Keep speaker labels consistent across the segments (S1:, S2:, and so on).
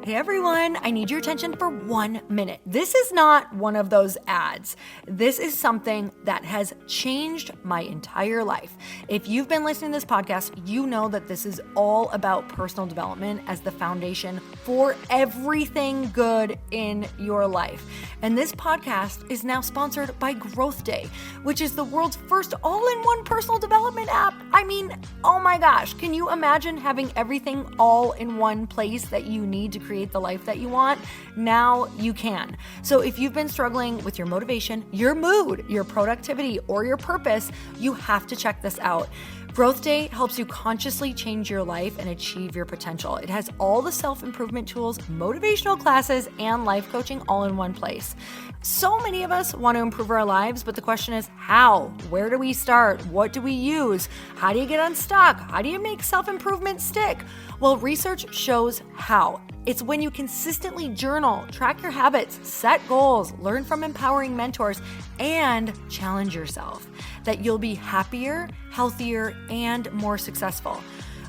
S1: Hey everyone, I need your attention for 1 minute. This is not one of those ads. This is something that has changed my entire life. If you've been listening to this podcast, you know that this is all about personal development as the foundation for everything good in your life. And this podcast is now sponsored by Growth Day, which is the world's first all-in-one personal development app. I mean, oh my gosh, can you imagine having everything all in one place that you need to create the life that you want? Now you can. So if you've been struggling with your motivation, your mood, your productivity, or your purpose, you have to check this out. Growth Day helps you consciously change your life and achieve your potential. It has all the self-improvement tools, motivational classes, and life coaching all in one place. So many of us want to improve our lives, but the question is how? Where do we start? What do we use? How do you get unstuck? How do you make self-improvement stick? Well, research shows how. It's when you consistently journal, track your habits, set goals, learn from empowering mentors, and challenge yourself that you'll be happier, healthier, and more successful.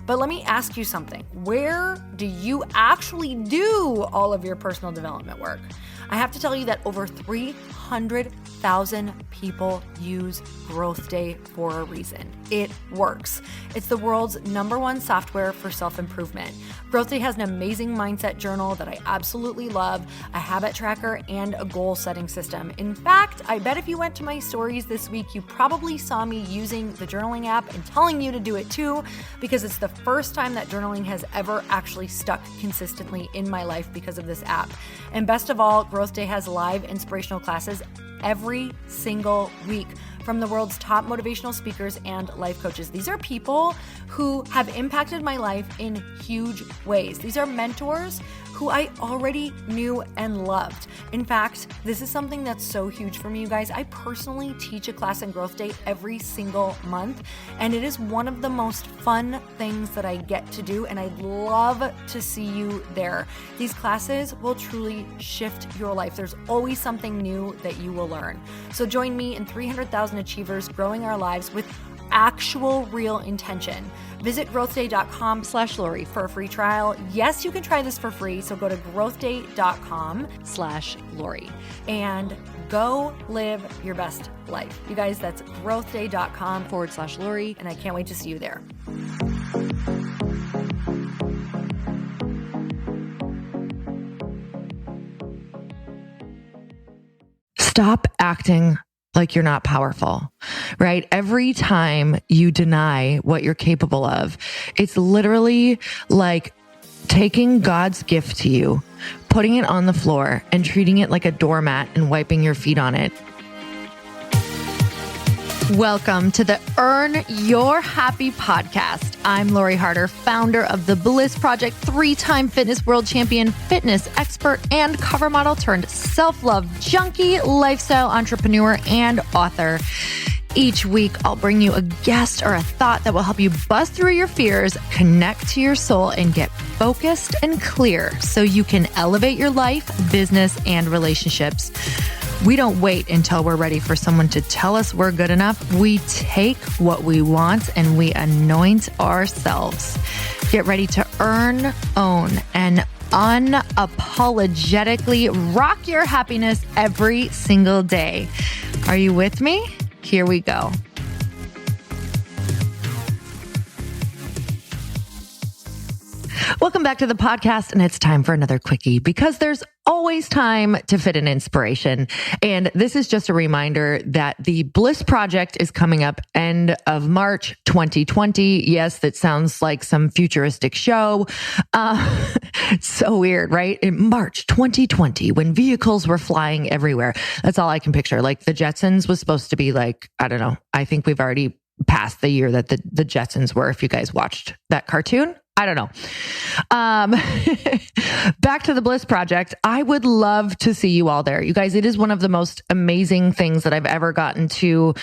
S1: But let me ask you something. Where do you actually do all of your personal development work? I have to tell you that over 300,000 people use Growth Day for a reason. It works. It's the world's #1 software for self-improvement. Growth Day has an amazing mindset journal that I absolutely love, a habit tracker, and a goal-setting system. In fact, I bet if you went to my stories this week, you probably saw me using the journaling app and telling you to do it too, because it's the first time that journaling has ever actually stuck consistently in my life because of this app. And best of all, Growth Day has live inspirational classes every single week from the world's top motivational speakers and life coaches. These are people who have impacted my life in huge ways. These are mentors who I already knew and loved. In fact, this is something that's so huge for me, you guys. I personally teach a class in Growth Day every single month, and it is one of the most fun things that I get to do, and I'd love to see you there. These classes will truly shift your life. There's always something new that you will learn. So join me and 300,000 achievers growing our lives with actual real intention. Visit growthday.com/Lori for a free trial. Yes, you can try this for free. So go to growthday.com/Lori and go live your best life. You guys, that's growthday.com/Lori. And I can't wait to see you there.
S2: Stop acting like you're not powerful, right? Every time you deny what you're capable of, it's literally like taking God's gift to you, putting it on the floor and treating it like a doormat and wiping your feet on it. Welcome to the Earn Your Happy podcast. I'm Lori Harder, founder of the Bliss Project, 3-time fitness world champion, fitness expert, and cover model turned self-love junkie, lifestyle entrepreneur, and author. Each week, I'll bring you a guest or a thought that will help you bust through your fears, connect to your soul, and get focused and clear so you can elevate your life, business, and relationships. We don't wait until we're ready for someone to tell us we're good enough. We take what we want and we anoint ourselves. Get ready to earn, own, and unapologetically rock your happiness every single day. Are you with me? Here we go. Welcome back to the podcast, and it's time for another quickie because there's always time to fit in inspiration. And this is just a reminder that the Bliss Project is coming up end of March 2020. Yes, that sounds like some futuristic show. So weird, right? In March 2020, when vehicles were flying everywhere. That's all I can picture. Like the Jetsons was supposed to be like, I don't know. I think we've already passed the year that the Jetsons were, if you guys watched that cartoon. I don't know. Back to the Bliss Project. I would love to see you all there. You guys, it is one of the most amazing things that I've ever gotten to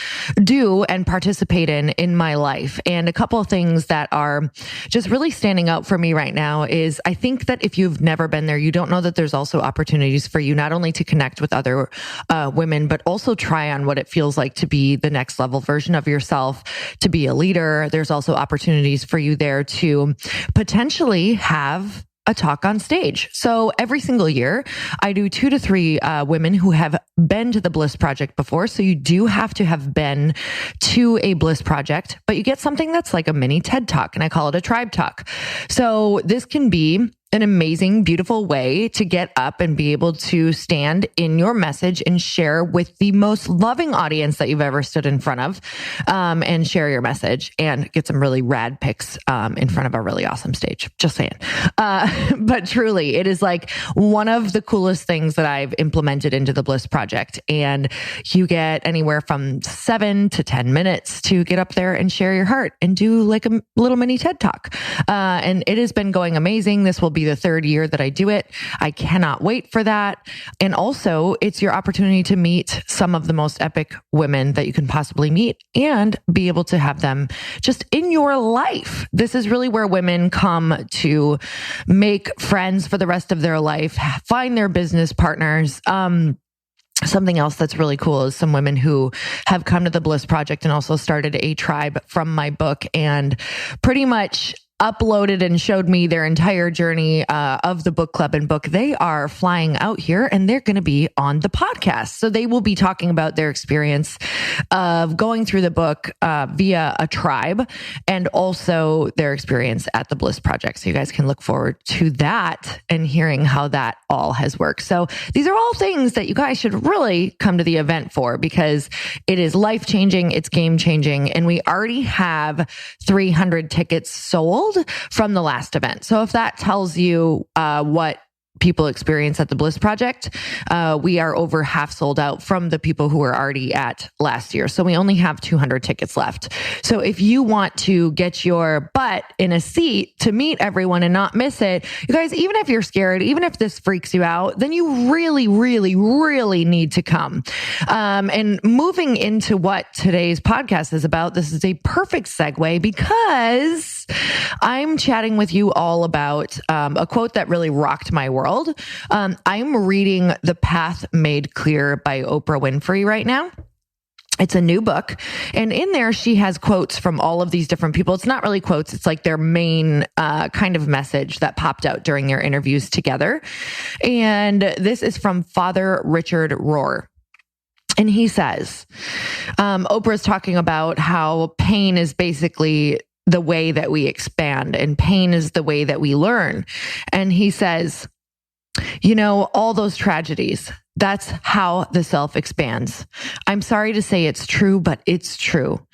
S2: do and participate in my life. And a couple of things that are just really standing out for me right now is I think that if you've never been there, you don't know that there's also opportunities for you not only to connect with other women, but also try on what it feels like to be the next level version of yourself, to be a leader. There's also opportunities for you there to potentially have a talk on stage. So every single year, I do 2 to 3 women who have been to the Bliss Project before. So you do have to have been to a Bliss Project, but you get something that's like a mini TED Talk, and I call it a tribe talk. So this can be an amazing, beautiful way to get up and be able to stand in your message and share with the most loving audience that you've ever stood in front of, and share your message and get some really rad pics in front of a really awesome stage. Just saying. But truly, it is like one of the coolest things that I've implemented into the Bliss Project. And you get anywhere from 7 to 10 minutes to get up there and share your heart and do like a little mini TED Talk. And it has been going amazing. This will be the 3rd year that I do it. I cannot wait for that. And also, it's your opportunity to meet some of the most epic women that you can possibly meet and be able to have them just in your life. This is really where women come to make friends for the rest of their life, find their business partners. Something else that's really cool is some women who have come to the Bliss Project and also started a tribe from my book and pretty much uploaded and showed me their entire journey of the book club and book. They are flying out here and they're going to be on the podcast. So they will be talking about their experience of going through the book via a tribe and also their experience at the Bliss Project. So you guys can look forward to that and hearing how that all has worked. So these are all things that you guys should really come to the event for because it is life-changing, it's game-changing, and we already have 300 tickets sold from the last event. So if that tells you what people experience at the Bliss Project, we are over half sold out from the people who were already at last year. So we only have 200 tickets left. So if you want to get your butt in a seat to meet everyone and not miss it, you guys, even if you're scared, even if this freaks you out, then you really, really, really need to come. And moving into what today's podcast is about, this is a perfect segue because I'm chatting with you all about a quote that really rocked my world. I'm reading The Path Made Clear by Oprah Winfrey right now. It's a new book. And in there, she has quotes from all of these different people. It's not really quotes. It's like their main kind of message that popped out during their interviews together. And this is from Father Richard Rohr. And he says, Oprah's talking about how pain is basically the way that we expand and pain is the way that we learn. And he says, you know, all those tragedies, that's how the self expands. I'm sorry to say it's true, but it's true.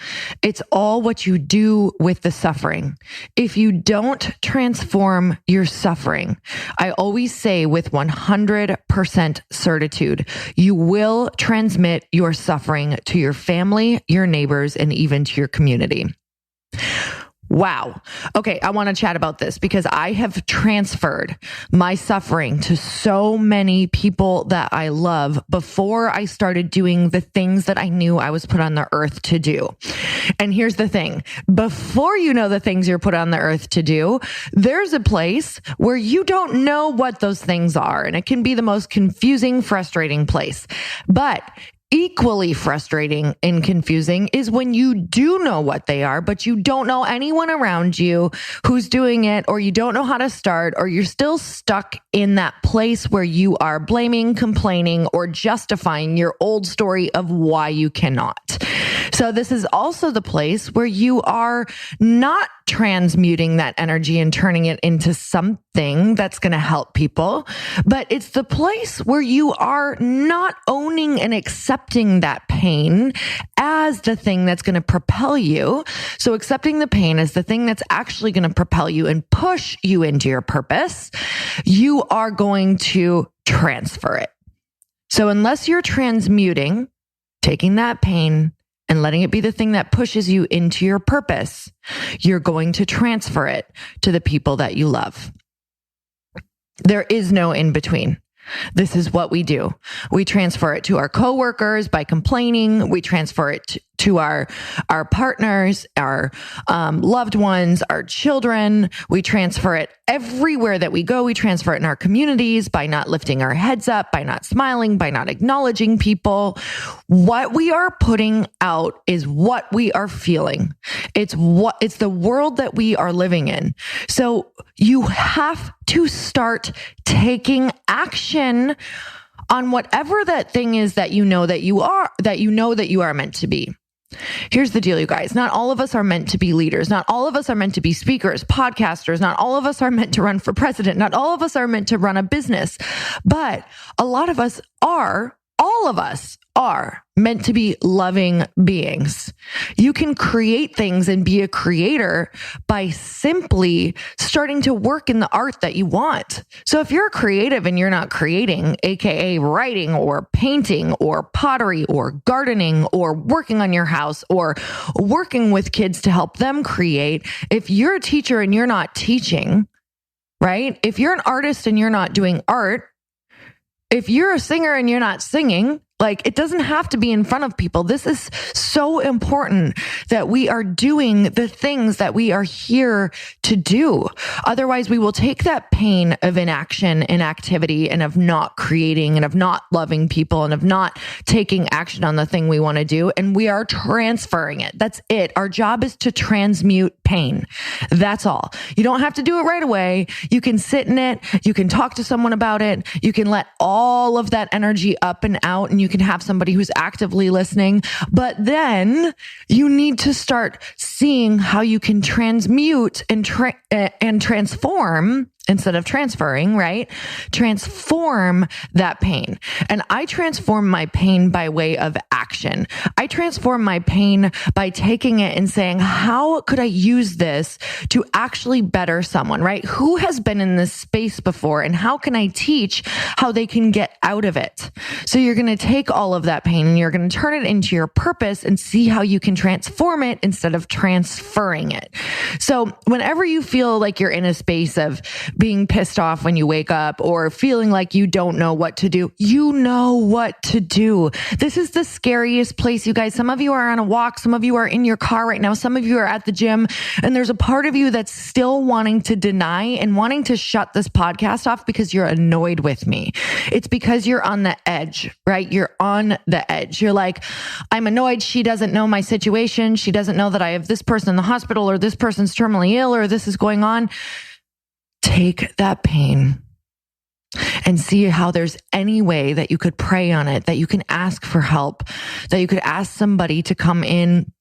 S2: It's all what you do with the suffering. If you don't transform your suffering, I always say with 100% certitude, you will transmit your suffering to your family, your neighbors, and even to your community. Wow. Okay, I want to chat about this because I have transferred my suffering to so many people that I love before I started doing the things that I knew I was put on the earth to do. And here's the thing. Before you know the things you're put on the earth to do, there's a place where you don't know what those things are. And it can be the most confusing, frustrating place. But equally frustrating and confusing is when you do know what they are, but you don't know anyone around you who's doing it, or you don't know how to start, or you're still stuck in that place where you are blaming, complaining, or justifying your old story of why you cannot. So this is also the place where you are not transmuting that energy and turning it into something that's going to help people, but it's the place where you are not owning and accepting that pain as the thing that's going to propel you. So accepting the pain as the thing that's actually going to propel you and push you into your purpose, you are going to transfer it. So unless you're transmuting, taking that pain and letting it be the thing that pushes you into your purpose, you're going to transfer it to the people that you love. There is no in between. This is what we do. We transfer it to our coworkers by complaining. We transfer it to our partners, our loved ones, our children. We transfer it everywhere that we go. We transfer it in our communities by not lifting our heads up, by not smiling, by not acknowledging people. What we are putting out is what we are feeling. It's the world that we are living in. So you have to start taking action on whatever that thing is that you know that you are meant to be. Here's the deal, you guys. Not all of us are meant to be leaders. Not all of us are meant to be speakers, podcasters. Not all of us are meant to run for president. Not all of us are meant to run a business. But a lot of us are, all of us are meant to be loving beings. You can create things and be a creator by simply starting to work in the art that you want. So if you're creative and you're not creating, aka writing or painting or pottery or gardening or working on your house or working with kids to help them create, if you're a teacher and you're not teaching, right? If you're an artist and you're not doing art, if you're a singer and you're not singing, like, it doesn't have to be in front of people. This is so important that we are doing the things that we are here to do. Otherwise, we will take that pain of inaction, inactivity, and of not creating and of not loving people and of not taking action on the thing we want to do. And we are transferring it. That's it. Our job is to transmute pain. That's all. You don't have to do it right away. You can sit in it. You can talk to someone about it. You can let all of that energy up and out, and you can have somebody who's actively listening. But then you need to start seeing how you can transmute and transform instead of transferring, right? Transform that pain. And I transform my pain by way of action. I transform my pain by taking it and saying, how could I use this to actually better someone, right? Who has been in this space before, and how can I teach how they can get out of it? So you're going to take all of that pain and you're going to turn it into your purpose and see how you can transform it instead of transferring it. So whenever you feel like you're in a space of being pissed off when you wake up or feeling like you don't know what to do, you know what to do. This is the scariest place, you guys. Some of you are on a walk. Some of you are in your car right now. Some of you are at the gym, and there's a part of you that's still wanting to deny and wanting to shut this podcast off because you're annoyed with me. It's because you're on the edge, right? You're on the edge. You're like, I'm annoyed. She doesn't know my situation. She doesn't know that I have this person in the hospital, or this person's terminally ill, or this is going on. Take that pain and see how there's any way that you could pray on it, that you can ask for help, that you could ask somebody to come in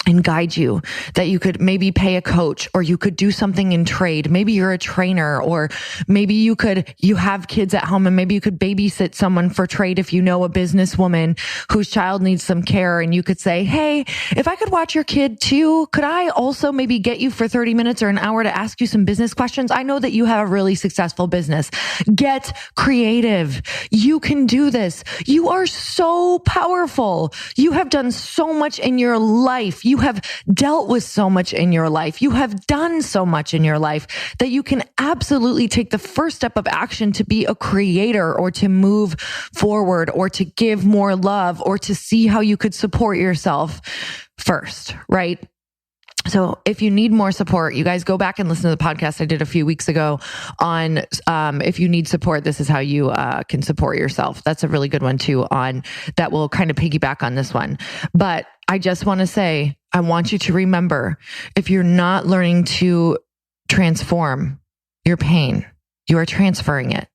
S2: and guide you, that you could maybe pay a coach, or you could do something in trade. Maybe you're a trainer, or maybe you have kids at home and maybe you could babysit someone for trade if you know a businesswoman whose child needs some care, and you could say, hey, if I could watch your kid too, could I also maybe get you for 30 minutes or an hour to ask you some business questions? I know that you have a really successful business. Get creative. You can do this. You are so powerful. You have done so much in your life. You have dealt with so much in your life. You have done so much in your life that you can absolutely take the first step of action to be a creator, or to move forward, or to give more love, or to see how you could support yourself first, right? So if you need more support, you guys go back and listen to the podcast I did a few weeks ago on if you need support, this is how you can support yourself. That's a really good one too, on that will kind of piggyback on this one. But I just want to say, I want you to remember, if you're not learning to transform your pain, you are transferring it.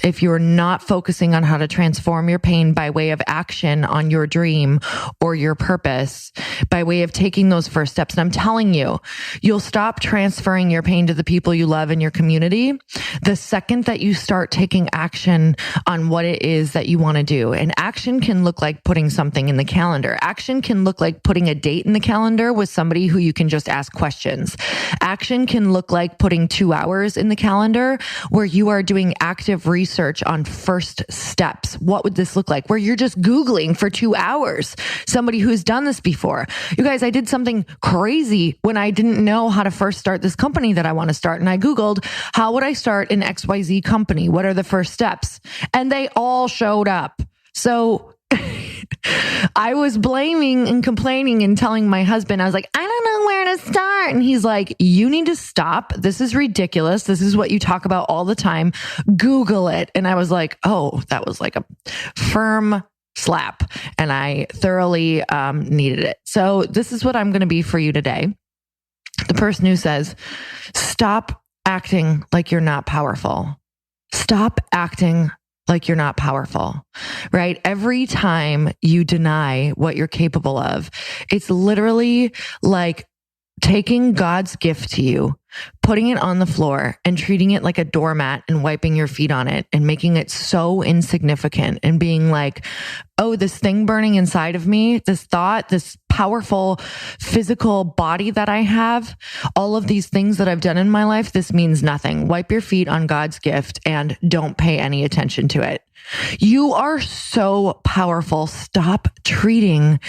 S2: If you're not focusing on how to transform your pain by way of action on your dream or your purpose, by way of taking those first steps, and I'm telling you, you'll stop transferring your pain to the people you love in your community the second that you start taking action on what it is that you want to do. And action can look like putting something in the calendar. Action can look like putting a date in the calendar with somebody who you can just ask questions. Action can look like putting 2 hours in the calendar where you are doing active research on first steps. What would this look like? Where you're just Googling for 2 hours, somebody who's done this before. You guys, I did something crazy when I didn't know how to first start this company that I want to start. And I Googled, how would I start an XYZ company? What are the first steps? And they all showed up. So I was blaming and complaining and telling my husband, I was like, I don't know where to start. And he's like, you need to stop. This is ridiculous. This is what you talk about all the time. Google it. And I was like, oh, that was like a firm slap. And I thoroughly needed it. So this is what I'm going to be for you today. The person who says, stop acting like you're not powerful. Stop acting like you're not powerful, right? Every time you deny what you're capable of, it's literally like taking God's gift to you, putting it on the floor and treating it like a doormat and wiping your feet on it and making it so insignificant and being like, oh, this thing burning inside of me, this thought, this powerful physical body that I have, all of these things that I've done in my life, this means nothing. Wipe your feet on God's gift and don't pay any attention to it. You are so powerful. Stop treating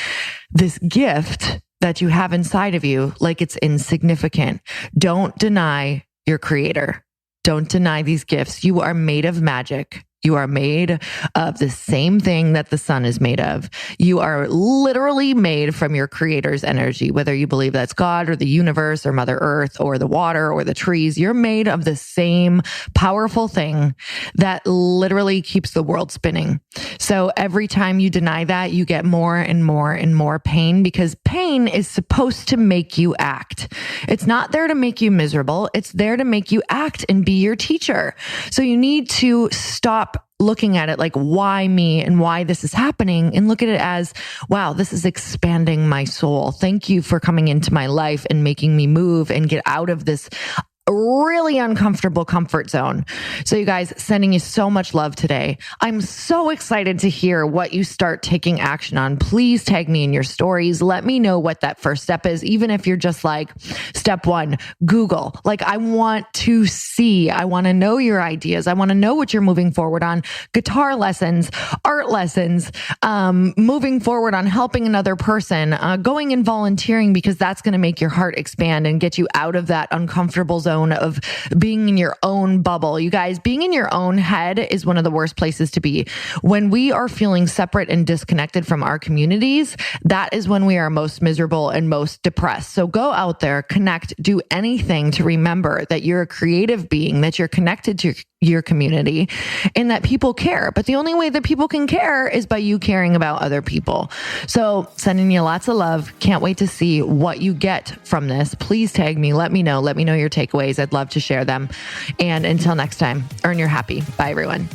S2: this gift that you have inside of you like it's insignificant. Don't deny your creator. Don't deny these gifts. You are made of magic. You are made of the same thing that the sun is made of. You are literally made from your creator's energy, whether you believe that's God or the universe or Mother Earth or the water or the trees. You're made of the same powerful thing that literally keeps the world spinning. So every time you deny that, you get more and more and more pain, because pain is supposed to make you act. It's not there to make you miserable. It's there to make you act and be your teacher. So you need to stop looking at it like, why me and why this is happening, and look at it as, wow, this is expanding my soul. Thank you for coming into my life and making me move and get out of this really uncomfortable comfort zone. So you guys, sending you so much love today. I'm so excited to hear what you start taking action on. Please tag me in your stories. Let me know what that first step is. Even if you're just like, step one, Google. Like, I want to see, I want to know your ideas. I want to know what you're moving forward on. Guitar lessons, art lessons, moving forward on helping another person, going and volunteering, because that's going to make your heart expand and get you out of that uncomfortable zone of being in your own bubble. You guys, being in your own head is one of the worst places to be. When we are feeling separate and disconnected from our communities, that is when we are most miserable and most depressed. So go out there, connect, do anything to remember that you're a creative being, that you're connected to your community, and that people care. But the only way that people can care is by you caring about other people. So sending you lots of love. Can't wait to see what you get from this. Please tag me. Let me know your takeaways. I'd love to share them. And until next time, earn your happy. Bye, everyone.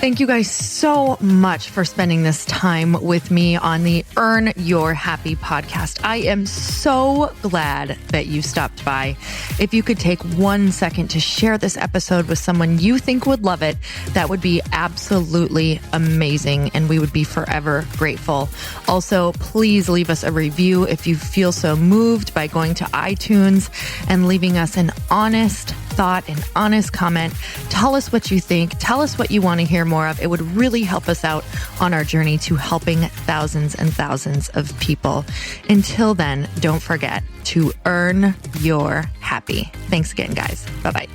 S2: Thank you guys so much for spending this time with me on the Earn Your Happy podcast. I am so glad that you stopped by. If you could take 1 second to share this episode with someone you think would love it, that would be absolutely amazing, and we would be forever grateful. Also, please leave us a review if you feel so moved by going to iTunes and leaving us an honest thought, an honest comment. Tell us what you think. Tell us what you want to hear more of. It would really help us out on our journey to helping thousands and thousands of people. Until then, don't forget to earn your happy. Thanks again, guys. Bye-bye.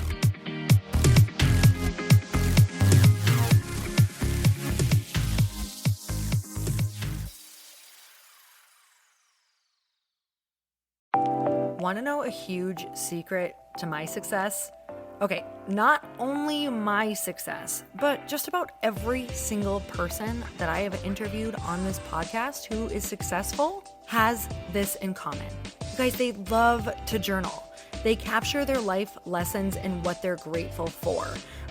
S1: Want to know a huge secret to my success? Okay, not only my success, but just about every single person that I have interviewed on this podcast who is successful has this in common. You guys, they love to journal. They capture their life lessons and what they're grateful for.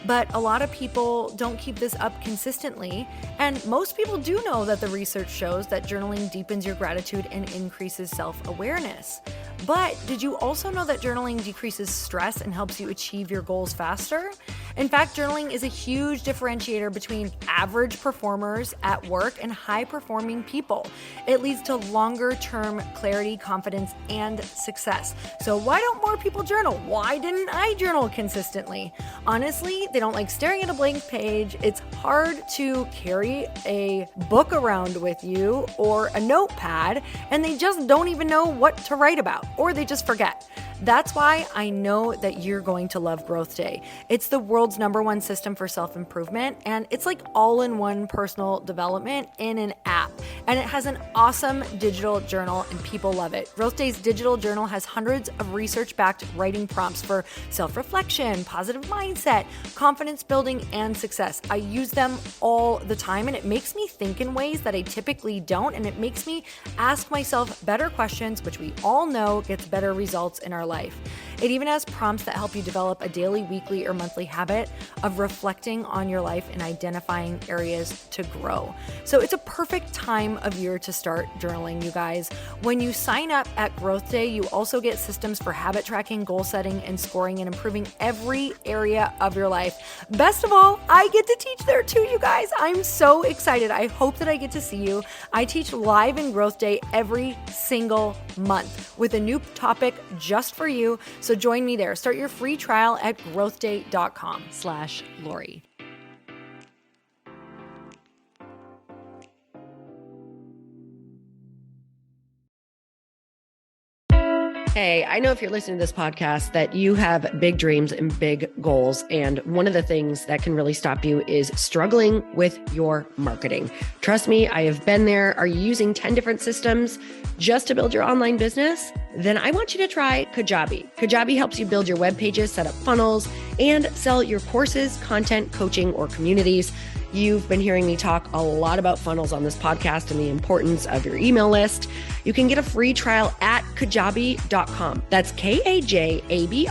S1: But a lot of people don't keep this up consistently. And most people do know that the research shows that journaling deepens your gratitude and increases self-awareness. But did you also know that journaling decreases stress and helps you achieve your goals faster? In fact, journaling is a huge differentiator between average performers at work and high-performing people. It leads to longer-term clarity, confidence, and success. So why don't more people journal? Why didn't I journal consistently? Honestly, they don't like staring at a blank page. It's hard to carry a book around with you or a notepad, and they just don't even know what to write about, or they just forget. That's why I know that you're going to love Growth Day. It's the world's #1 system for self-improvement, and it's like all-in-one personal development in an app. And it has an awesome digital journal, and people love it. Growth Day's digital journal has hundreds of research-backed writing prompts for self-reflection, positive mindset, confidence building, and success. I use them all the time, and it makes me think in ways that I typically don't, and it makes me ask myself better questions, which we all know gets better results in our life. It even has prompts that help you develop a daily, weekly, or monthly habit of reflecting on your life and identifying areas to grow. So it's a perfect time of year to start journaling, you guys. When you sign up at Growth Day, you also get systems for habit tracking, goal setting, and scoring, and improving every area of your life. Best of all, I get to teach there too, you guys. I'm so excited. I hope that I get to see you. I teach live in Growth Day every single month with a new topic just for you. So join me there. Start your free trial at growthday.com/Lori.
S3: Hey, I know if you're listening to this podcast that you have big dreams and big goals. And one of the things that can really stop you is struggling with your marketing. Trust me, I have been there. Are you using 10 different systems just to build your online business? Then I want you to try Kajabi. Kajabi helps you build your web pages, set up funnels, and sell your courses, content, coaching, or communities. You've been hearing me talk a lot about funnels on this podcast and the importance of your email list. You can get a free trial at kajabi.com. That's Kajabi.com.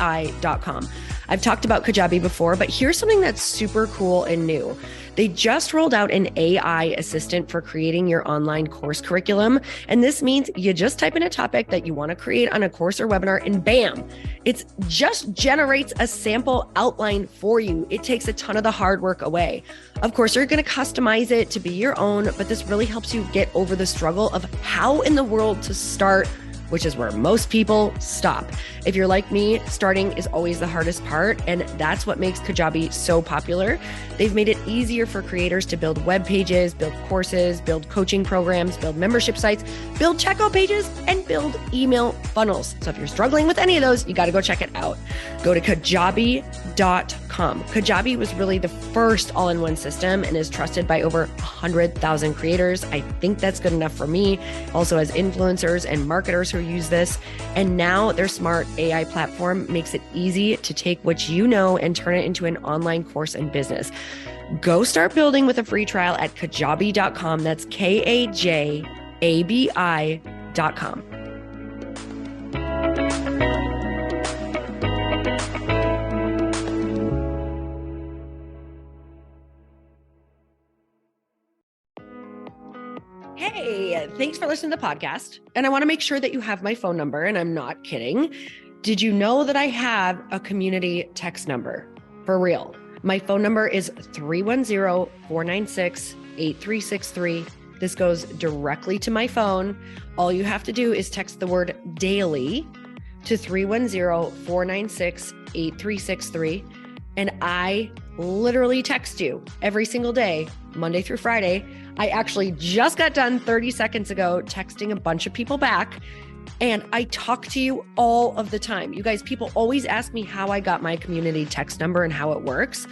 S3: I've talked about Kajabi before, but here's something that's super cool and new. They just rolled out an AI assistant for creating your online course curriculum. And this means you just type in a topic that you want to create on a course or webinar, and bam, it just generates a sample outline for you. It takes a ton of the hard work away. Of course, you're going to customize it to be your own, but this really helps you get over the struggle of how in the world to start, which is where most people stop. If you're like me, starting is always the hardest part, and that's what makes Kajabi so popular. They've made it easier for creators to build web pages, build courses, build coaching programs, build membership sites, build checkout pages, and build email funnels. So if you're struggling with any of those, you got to go check it out. Go to Kajabi.com. Kajabi was really the first all-in-one system and is trusted by over 100,000 creators. I think that's good enough for me. Also has influencers and marketers who use this. And now their smart AI platform makes it easy to take what you know and turn it into an online course and business. Go start building with a free trial at Kajabi.com. That's Kajabi.com. Hey, thanks for listening to the podcast. And I want to make sure that you have my phone number, and I'm not kidding. Did you know that I have a community text number? For real. My phone number is 310-496-8363. This goes directly to my phone. All you have to do is text the word daily to 310-496-8363. And I literally text you every single day, Monday through Friday. I actually just got done 30 seconds ago texting a bunch of people back, and I talk to you all of the time. You guys, people always ask me how I got my community text number and how it works.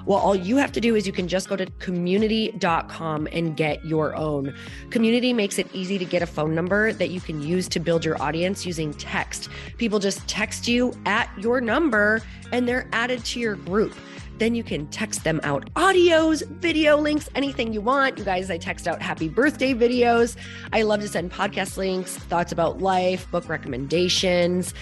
S3: Well, all you have to do is you can just go to community.com and get your own. Community makes it easy to get a phone number that you can use to build your audience using text. People just text you at your number and they're added to your group. Then you can text them out audios, video links, anything you want. You guys, I text out happy birthday videos. I love to send podcast links, thoughts about life, book recommendations,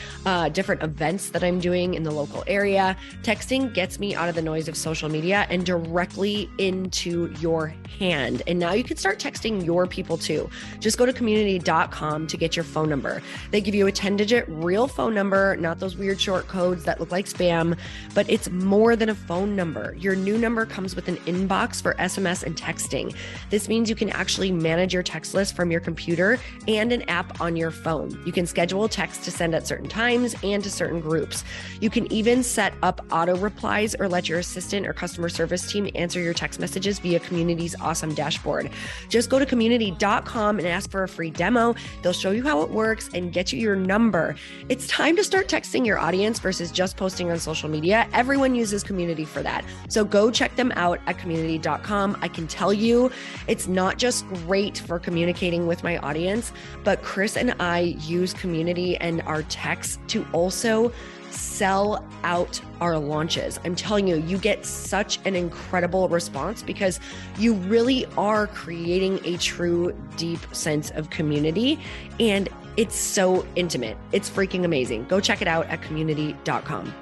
S3: different events that I'm doing in the local area. Texting gets me out of the noise of social media and directly into your hand. And now you can start texting your people too. Just go to community.com to get your phone number. They give you a 10-digit real phone number, not those weird short codes that look like spam, but it's more than a phone phone number. Your new number comes with an inbox for SMS and texting. This means you can actually manage your text list from your computer and an app on your phone. You can schedule texts to send at certain times and to certain groups. You can even set up auto replies or let your assistant or customer service team answer your text messages via Community's awesome dashboard. Just go to community.com and ask for a free demo. They'll show you how it works and get you your number. It's time to start texting your audience versus just posting on social media. Everyone uses Community for that. So go check them out at community.com. I can tell you, it's not just great for communicating with my audience, but Chris and I use Community and our texts to also sell out our launches. I'm telling you, you get such an incredible response because you really are creating a true, deep sense of community, and it's so intimate. It's freaking amazing. Go check it out at community.com.